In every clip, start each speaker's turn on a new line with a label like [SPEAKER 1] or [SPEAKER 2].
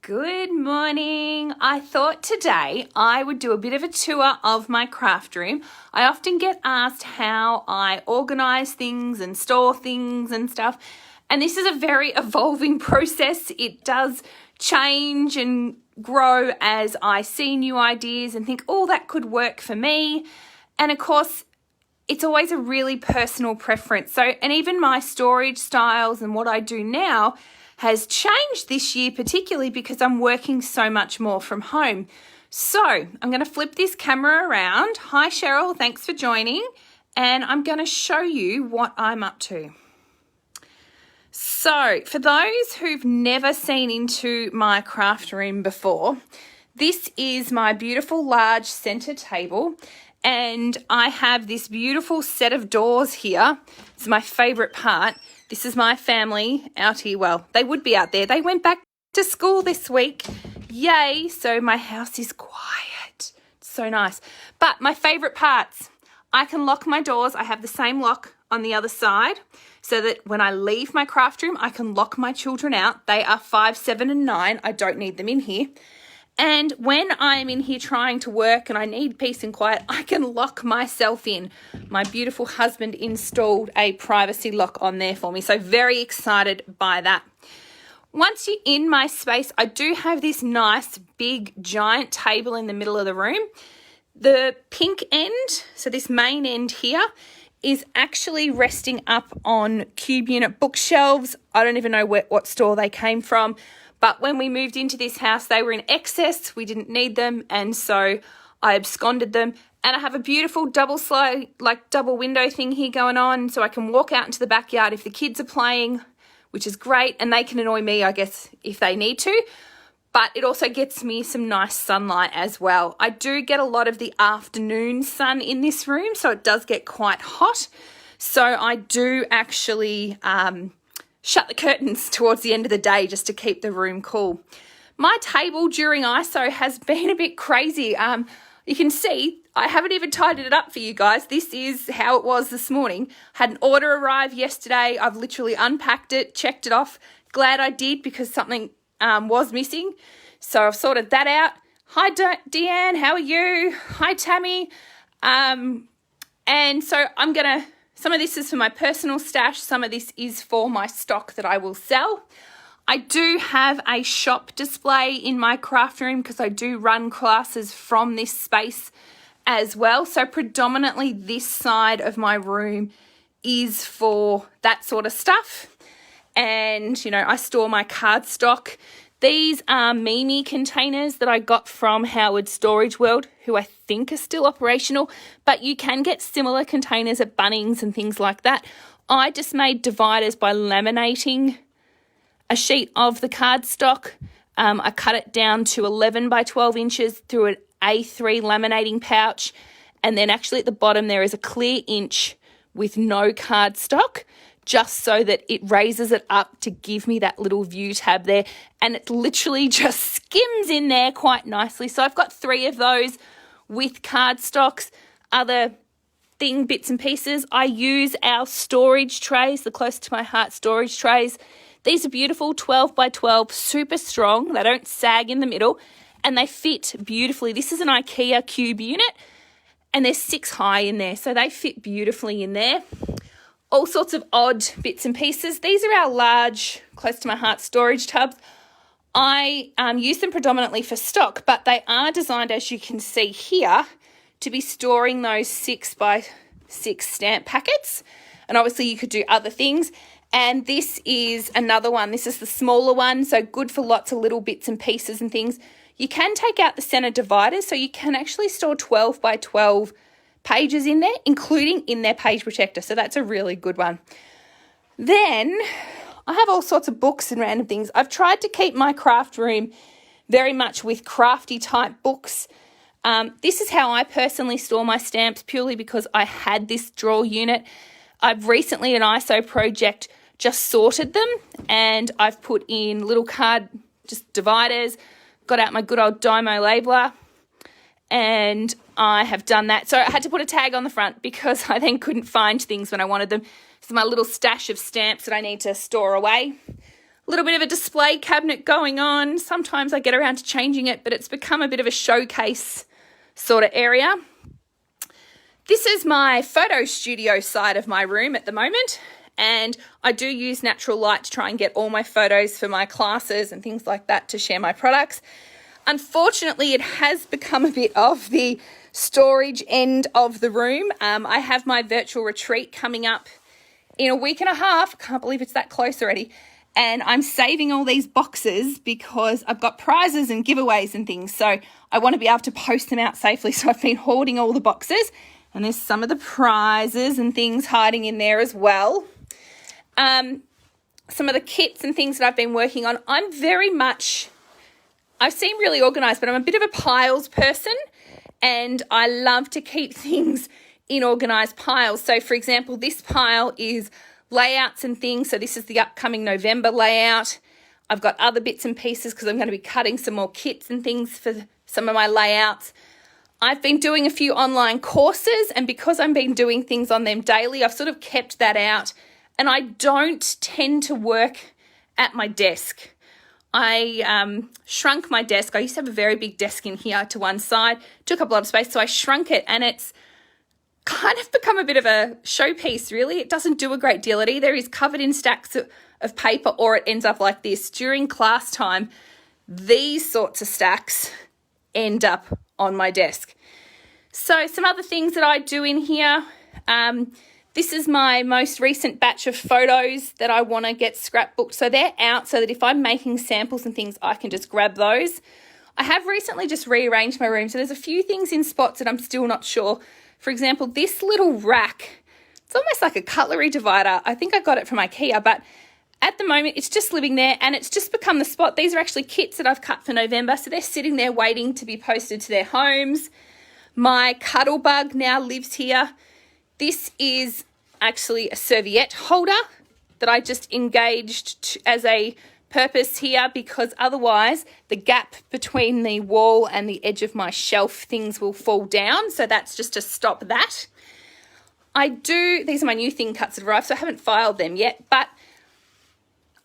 [SPEAKER 1] Good morning. I thought today I would do a bit of a tour of my craft room. I often get asked how I organise things and store things and stuff, and this is a very evolving process. It does change and grow as I see new ideas and think, oh, that could work for me. And of course, it's always a really personal preference. And even my storage styles and what I do now has changed this year, particularly because I'm working so much more from home. So I'm going to flip this camera around. Hi, Cheryl. Thanks for joining. And I'm going to show you what I'm up to. So for those who've never seen into my craft room before, this is my beautiful large center table. And I have this beautiful set of doors here. It's my favorite part. This is my family out here. Well, they would be out there. They went back to school this week. Yay. So my house is quiet. It's so nice. But my favorite parts, I can lock my doors. I have the same lock on the other side so that when I leave my craft room, I can lock my children out. They are 5, 7, and 9. I don't need them in here. And when I'm in here trying to work and I need peace and quiet, I can lock myself in. My beautiful husband installed a privacy lock on there for me. So very excited by that. Once you're in my space, I do have this nice big giant table in the middle of the room. The pink end, so this main end here, is actually resting up on cube unit bookshelves. I don't even know what store they came from. But when we moved into this house, they were in excess. We didn't need them. And so I absconded them. And I have a beautiful double window thing here going on. So I can walk out into the backyard if the kids are playing, which is great. And they can annoy me, I guess, if they need to. But it also gets me some nice sunlight as well. I do get a lot of the afternoon sun in this room. So it does get quite hot. So I do actually shut the curtains towards the end of the day just to keep the room cool. My table during ISO has been a bit crazy. You can see I haven't even tidied it up for you guys. This is how it was this morning. Had an order arrive yesterday. I've literally unpacked it, checked it off. Glad I did because something was missing. So I've sorted that out. Hi, Deanne. How are you? Hi, Tammy. And so I'm going to... Some of this is for my personal stash. Some of this is for my stock that I will sell. I do have a shop display in my craft room because I do run classes from this space as well. So predominantly this side of my room is for that sort of stuff. And, you know, I store my cardstock. These are Mimi containers that I got from Howard Storage World, who I think are still operational, but you can get similar containers at Bunnings and things like that. I just made dividers by laminating a sheet of the cardstock. I cut it down to 11 by 12 inches through an A3 laminating pouch, and then actually at the bottom there is a clear inch with no cardstock, just so that it raises it up to give me that little view tab there. And it literally just skims in there quite nicely. So I've got 3 of those with cardstocks. Other bits and pieces, I use our storage trays, the close to my heart storage trays. These are beautiful 12 by 12, super strong. They don't sag in the middle and they fit beautifully. This is an IKEA cube unit and there's 6 high in there. So they fit beautifully in there. All sorts of odd bits and pieces. These are our large, close to my heart storage tubs. I use them predominantly for stock, but they are designed, as you can see here, to be storing those 6 by 6 stamp packets. And obviously you could do other things. And this is another one. This is the smaller one, so good for lots of little bits and pieces and things. You can take out the center dividers, so you can actually store 12 by 12 pages in there, including in their page protector. So that's a really good one. Then I have all sorts of books and random things. I've tried to keep my craft room very much with crafty type books. This is how I personally store my stamps, purely because I had this drawer unit. I've recently, an ISO project, just sorted them and I've put in little card just dividers, got out my good old Dymo labeler, and I have done that. So I had to put a tag on the front because I then couldn't find things when I wanted them. So my little stash of stamps that I need to store away. little bit of a display cabinet going on. Sometimes I get around to changing it, but it's become a bit of a showcase sort of area. This is my photo studio side of my room at the moment, and I do use natural light to try and get all my photos for my classes and things like that to share my products. Unfortunately, it has become a bit of the storage end of the room. I have my virtual retreat coming up in a week and a half. I can't believe it's that close already. And I'm saving all these boxes because I've got prizes and giveaways and things. So I want to be able to post them out safely. So I've been hoarding all the boxes, and there's some of the prizes and things hiding in there as well. Some of the kits and things that I've been working on. I seem really organised, but I'm a bit of a piles person, and I love to keep things in organised piles. So for example, this pile is layouts and things. So this is the upcoming November layout. I've got other bits and pieces because I'm going to be cutting some more kits and things for some of my layouts. I've been doing a few online courses, and because I've been doing things on them daily, I've sort of kept that out, and I don't tend to work at my desk. I shrunk my desk. I used to have a very big desk in here to one side, took up a lot of space, so I shrunk it, and it's kind of become a bit of a showpiece, really. It doesn't do a great deal. It either is covered in stacks of paper or it ends up like this. During class time, these sorts of stacks end up on my desk. So some other things that I do in here. This is my most recent batch of photos that I want to get scrapbooked. So they're out so that if I'm making samples and things, I can just grab those. I have recently just rearranged my room. So there's a few things in spots that I'm still not sure. For example, this little rack, it's almost like a cutlery divider. I think I got it from IKEA, but at the moment it's just living there and it's just become the spot. These are actually kits that I've cut for November. So they're sitting there waiting to be posted to their homes. My cuddle bug now lives here. This is actually a serviette holder that I just engaged as a purpose here because otherwise the gap between the wall and the edge of my shelf things will fall down. So that's just to stop that. These are my new thin cuts that have arrived, so I haven't filed them yet, but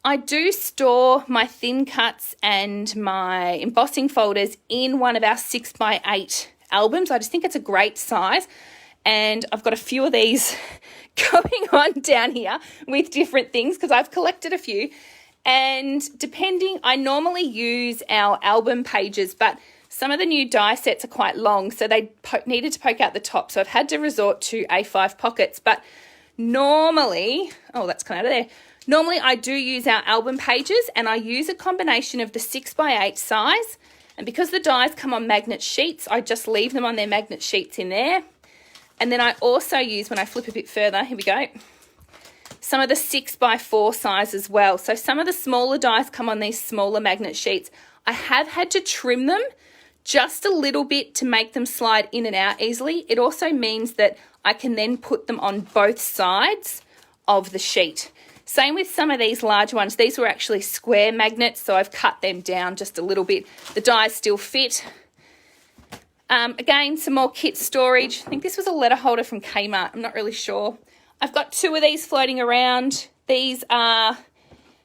[SPEAKER 1] I do store my thin cuts and my embossing folders in one of our 6x8 albums. I just think it's a great size. And I've got a few of these going on down here with different things because I've collected a few. And I normally use our album pages, but some of the new die sets are quite long, so they needed to poke out the top. So I've had to resort to A5 pockets. But normally, that's come out of there. Normally I do use our album pages, and I use a combination of the 6x8 size. And because the dies come on magnet sheets, I just leave them on their magnet sheets in there. And then I also use, when I flip a bit further, here we go, some of the 6x4 size as well. So some of the smaller dies come on these smaller magnet sheets. I have had to trim them just a little bit to make them slide in and out easily. It also means that I can then put them on both sides of the sheet. Same with some of these large ones. These were actually square magnets, so I've cut them down just a little bit. The dies still fit. Again, some more kit storage. I think this was a letter holder from Kmart. I'm not really sure. I've got two of these floating around. These are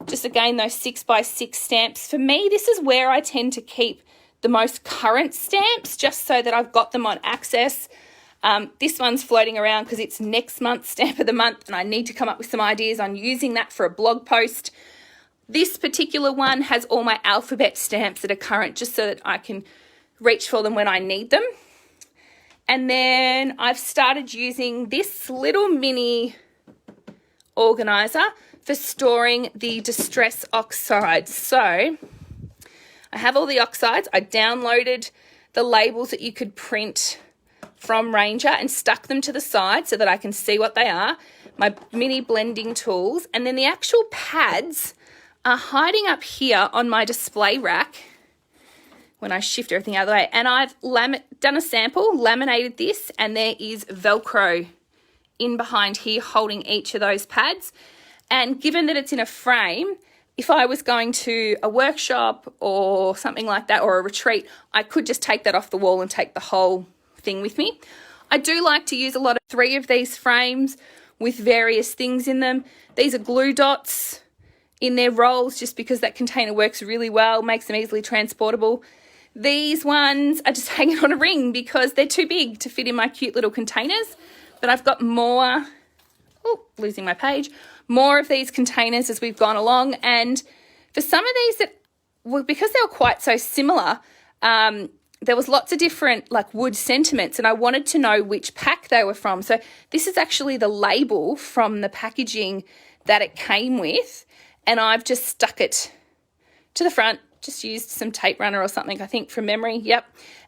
[SPEAKER 1] just, again, those 6x6 stamps. For me, this is where I tend to keep the most current stamps, just so that I've got them on access. This one's floating around because it's next month's stamp of the month, and I need to come up with some ideas on using that for a blog post. This particular one has all my alphabet stamps that are current, just so that I can reach for them when I need them. And then I've started using this little mini organizer for storing the distress oxides. So I have all the oxides. I downloaded the labels that you could print from Ranger and stuck them to the side so that I can see what they are. My mini blending tools. And then the actual pads are hiding up here on my display rack when I shift everything out of the way. And I've done a sample, laminated this, and there is Velcro in behind here holding each of those pads. And given that it's in a frame, if I was going to a workshop or something like that, or a retreat, I could just take that off the wall and take the whole thing with me. I do like to use a lot of 3 of these frames with various things in them. These are glue dots. in their rolls just because that container works really well, makes them easily transportable. These ones are just hanging on a ring because they're too big to fit in my cute little containers. But I've got more, losing my page, more of these containers as we've gone along. And for some of these, because they were quite so similar, there was lots of different like wood sentiments, and I wanted to know which pack they were from. So this is actually the label from the packaging that it came with, and I've just stuck it to the front, just used some tape runner or something, I think, from memory,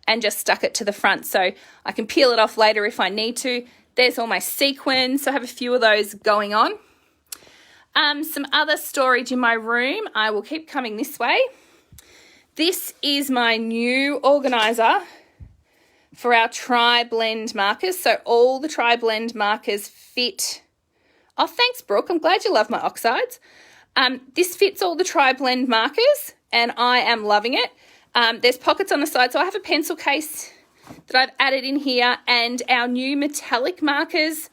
[SPEAKER 1] and just stuck it to the front so I can peel it off later if I need to. There's all my sequins, so I have a few of those going on. Some other storage in my room. I will keep coming this way. This is my new organiser for our tri-blend markers. So all the tri-blend markers fit. Oh, thanks, Brooke. I'm glad you love my oxides. This fits all the tri-blend markers, and I am loving it. There's pockets on the side, so I have a pencil case that I've added in here, and our new metallic markers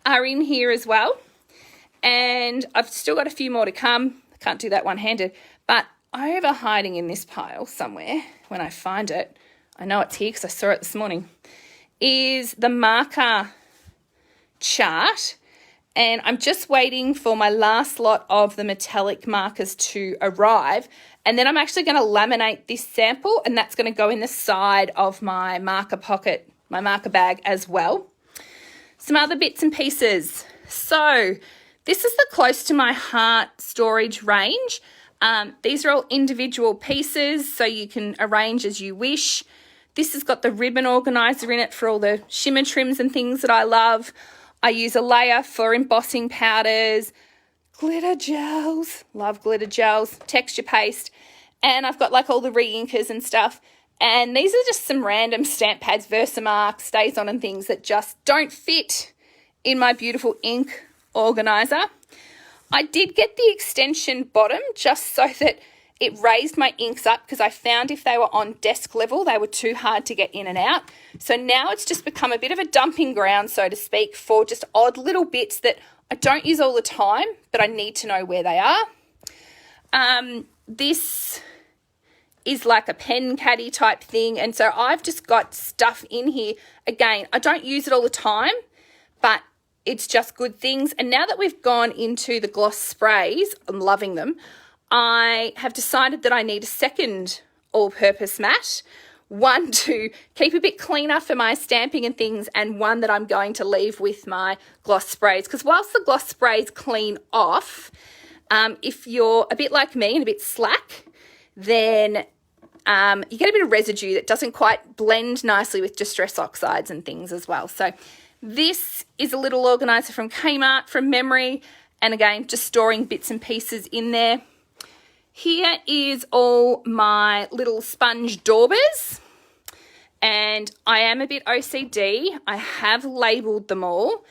[SPEAKER 1] are in here as well. And I've still got a few more to come. I can't do that one-handed, but over hiding in this pile somewhere, when I find it, I know it's here because I saw it this morning, is the marker chart. And I'm just waiting for my last lot of the metallic markers to arrive. And then I'm actually going to laminate this sample, and that's going to go in the side of my marker pocket, my marker bag as well. Some other bits and pieces. So this is the close to my heart storage range. These are all individual pieces, so you can arrange as you wish. This has got the ribbon organiser in it for all the shimmer trims and things that I love. I use a layer for embossing powders, glitter gels, love glitter gels, texture paste, and I've got like all the re-inkers and stuff. And these are just some random stamp pads, Versamark, Stays On and things that just don't fit in my beautiful ink organiser. I did get the extension bottom just so that it raised my inks up, because I found if they were on desk level, they were too hard to get in and out. So now it's just become a bit of a dumping ground, so to speak, for just odd little bits that I don't use all the time, but I need to know where they are. This is like a pen caddy type thing, and so I've just got stuff in here. Again, I don't use it all the time, but it's just good things. And now that we've gone into the gloss sprays, I'm loving them, I have decided that I need a second all-purpose mat, one to keep a bit cleaner for my stamping and things, and one that I'm going to leave with my gloss sprays. Because whilst the gloss sprays clean off, if you're a bit like me and a bit slack, then you get a bit of residue that doesn't quite blend nicely with Distress Oxides and things as well. So this is a little organiser from Kmart from memory, and again, just storing bits and pieces in there. Here is all my little sponge daubers, and I am a bit OCD. I have labelled them all,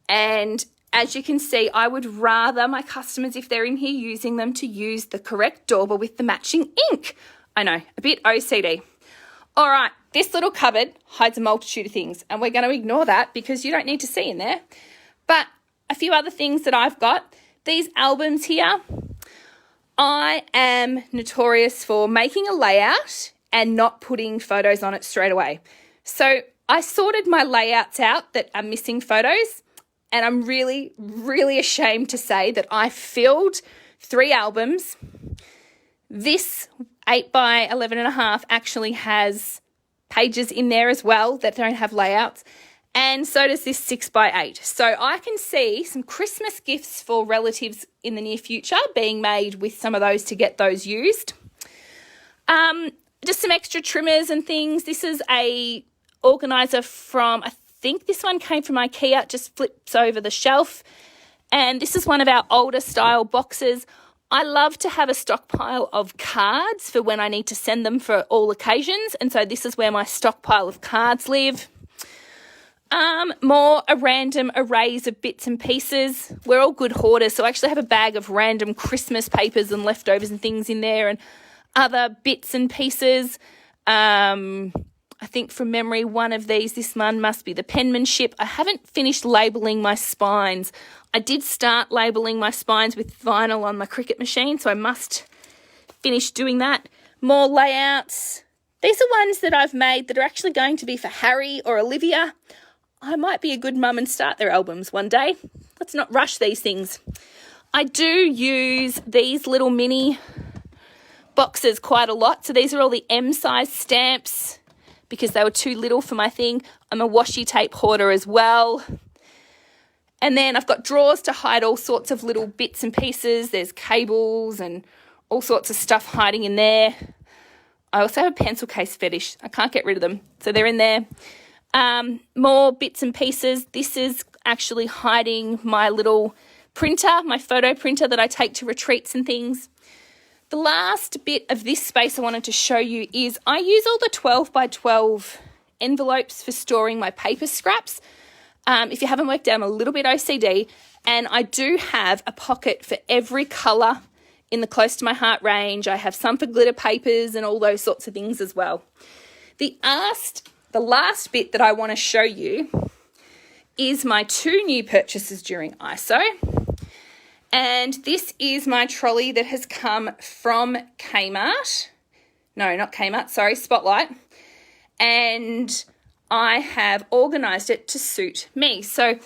[SPEAKER 1] and as you can see, I would rather my customers, if they're in here using them, to use the correct dauber with the matching ink. I know, a bit OCD. All right, this little cupboard hides a multitude of things, and we're going to ignore that because you don't need to see in there. But a few other things that I've got. These albums here, I am notorious for making a layout and not putting photos on it straight away. So I sorted my layouts out that are missing photos, and I'm really, really ashamed to say that I filled 3 albums. This 8 by 11.5 actually has pages in there as well that don't have layouts, and so does this 6 by 8. So I can see some Christmas gifts for relatives in the near future being made with some of those to get those used. Just some extra trimmers and things. This is a organiser from, I think this one came from IKEA, it just flips over the shelf. And this is one of our older style boxes. I love to have a stockpile of cards for when I need to send them for all occasions, and so this is where my stockpile of cards live. More random arrays of bits and pieces. We're all good hoarders, so I actually have a bag of random Christmas papers and leftovers and things in there, and other bits and pieces. I think from memory, one of these, this one must be the penmanship. I haven't finished labelling my spines. I did start labelling my spines with vinyl on my Cricut machine, so I must finish doing that. More layouts. These are ones that I've made that are actually going to be for Harry or Olivia. I might be a good mum and start their albums one day. Let's not rush these things. I do use these little mini boxes quite a lot. So these are all the M-size stamps because they were too little for my thing. I'm a washi tape hoarder as well. And then I've got drawers to hide all sorts of little bits and pieces. There's cables and all sorts of stuff hiding in there. I also have a pencil case fetish. I can't get rid of them. So they're in there. More bits and pieces. This is actually hiding my little printer, my photo printer that I take to retreats and things. The last bit of this space I wanted to show you is I use all the 12 by 12 envelopes for storing my paper scraps. If you haven't worked out, I'm a little bit OCD, and I do have a pocket for every colour in the Close to My Heart range. I have some for glitter papers and all those sorts of things as well. The last bit that I want to show you is my 2 new purchases during ISO. And this is my trolley that has come from Kmart. No, not Kmart, sorry, Spotlight. And I have organised it to suit me. So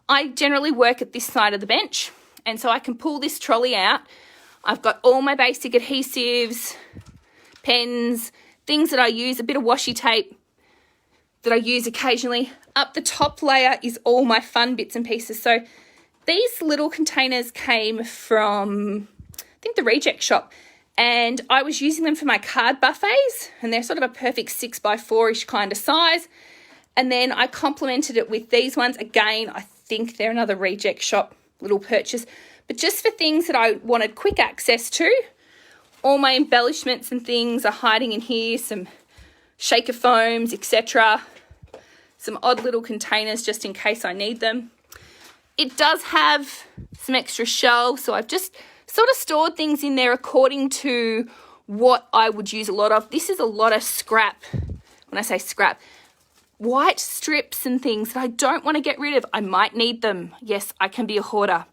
[SPEAKER 1] I generally work at this side of the bench, and so I can pull this trolley out. I've got all my basic adhesives, pens, things that I use, a bit of washi tape that I use occasionally. Up the top layer is all my fun bits and pieces. So these little containers came from, I think, the Reject Shop, and I was using them for my card buffets, and they're sort of a perfect 6x4-ish kind of size. And then I complemented it with these ones. Again, I think they're another Reject Shop little purchase, but just for things that I wanted quick access to. All my embellishments and things are hiding in here, some shaker foams, etc. Some odd little containers just in case I need them. It does have some extra shelves, so I've just sort of stored things in there according to what I would use a lot of. This is a lot of scrap. When I say scrap, white strips and things that I don't want to get rid of. I might need them. Yes, I can be a hoarder.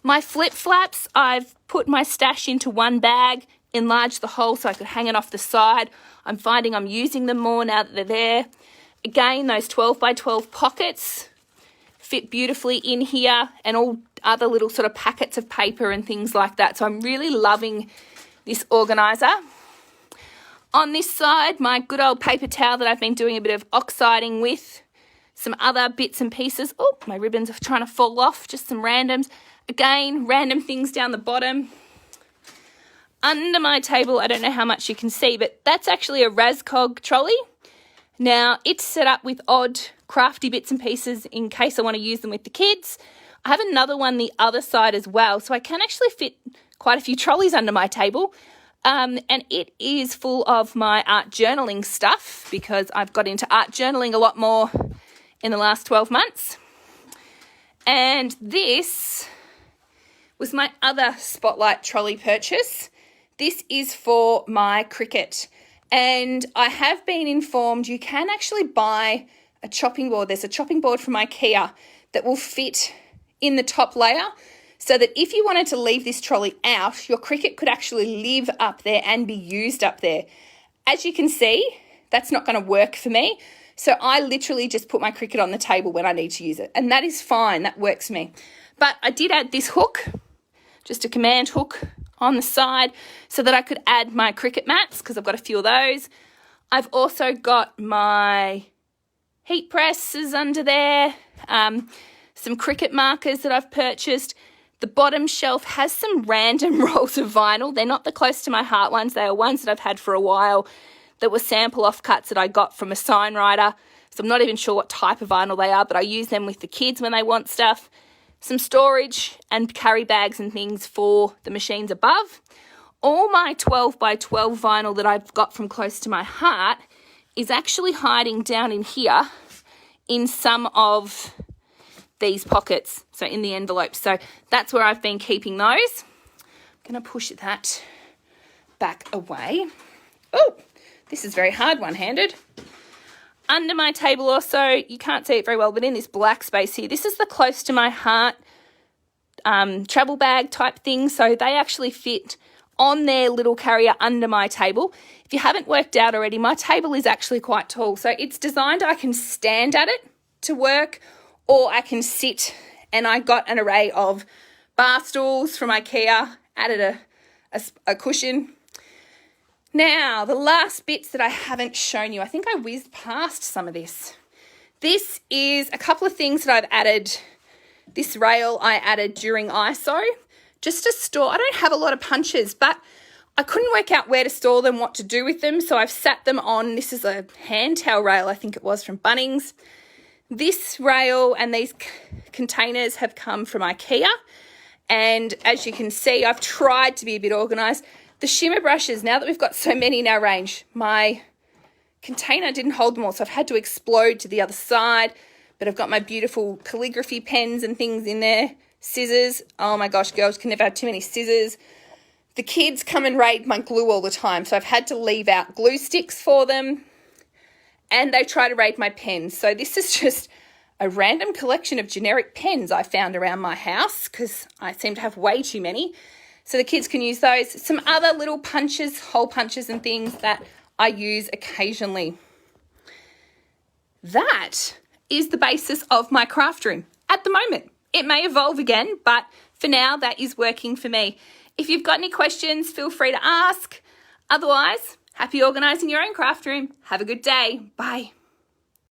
[SPEAKER 1] My flip-flaps, I've put my stash into one bag, enlarged the hole so I could hang it off the side. I'm finding I'm using them more now that they're there. Again, those 12 by 12 pockets fit beautifully in here, and all other little sort of packets of paper and things like that. So I'm really loving this organiser. On this side, my good old paper towel that I've been doing a bit of oxiding with, some other bits and pieces. Oh, my ribbons are trying to fall off, just some randoms. Again, random things down the bottom. Under my table, I don't know how much you can see, but that's actually a Razcog trolley. Now, it's set up with odd crafty bits and pieces in case I want to use them with the kids. I have another one the other side as well, so I can actually fit quite a few trolleys under my table. And it is full of my art journaling stuff because I've got into art journaling a lot more in the last 12 months. And this was my other Spotlight trolley purchase. This is for my Cricut. And I have been informed you can actually buy a chopping board. There's a chopping board from IKEA that will fit in the top layer, so that if you wanted to leave this trolley out, your Cricut could actually live up there and be used up there. As you can see, that's not going to work for me. So I literally just put my Cricut on the table when I need to use it. And that is fine. That works for me. But I did add this hook, just a command hook on the side, so that I could add my Cricut mats because I've got a few of those. I've also got my heat presses under there, some Cricut markers that I've purchased. The bottom shelf has some random rolls of vinyl. They're not the Close to My Heart ones. They are ones that I've had for a while that were sample offcuts that I got from a sign writer. So I'm not even sure what type of vinyl they are, but I use them with the kids when they want stuff. Some storage and carry bags and things for the machines above. All my 12 by 12 vinyl that I've got from Close to My Heart is actually hiding down in here in some of these pockets, so in the envelopes. So that's where I've been keeping those. I'm going to push that back away. Oh, this is very hard one-handed. Under my table also, you can't see it very well, but in this black space here, this is the Close to My Heart travel bag type thing, so they actually fit on their little carrier under my table. If you haven't worked out already, my table is actually quite tall, so it's designed I can stand at it to work, or I can sit, and I got an array of bar stools from IKEA, added a cushion. Now, the last bits that I haven't shown you, I think I whizzed past some of this. This is a couple of things that I've added. This rail I added during ISO, just to store. I don't have a lot of punches, but I couldn't work out where to store them, what to do with them, so I've sat them on. This is a hand towel rail, I think it was, from Bunnings. This rail and these containers have come from IKEA, and as you can see, I've tried to be a bit organised. The shimmer brushes, now that we've got so many in our range, my container didn't hold them all, so I've had to explode to the other side, but I've got my beautiful calligraphy pens and things in there. Scissors, oh my gosh, girls can never have too many scissors. The kids come and raid my glue all the time, so I've had to leave out glue sticks for them, and they try to raid my pens. So this is just a random collection of generic pens I found around my house because I seem to have way too many. So the kids can use those. Some other little punches, hole punches and things that I use occasionally. That is the basis of my craft room at the moment. It may evolve again, but for now, that is working for me. If you've got any questions, feel free to ask. Otherwise, happy organising your own craft room. Have a good day. Bye.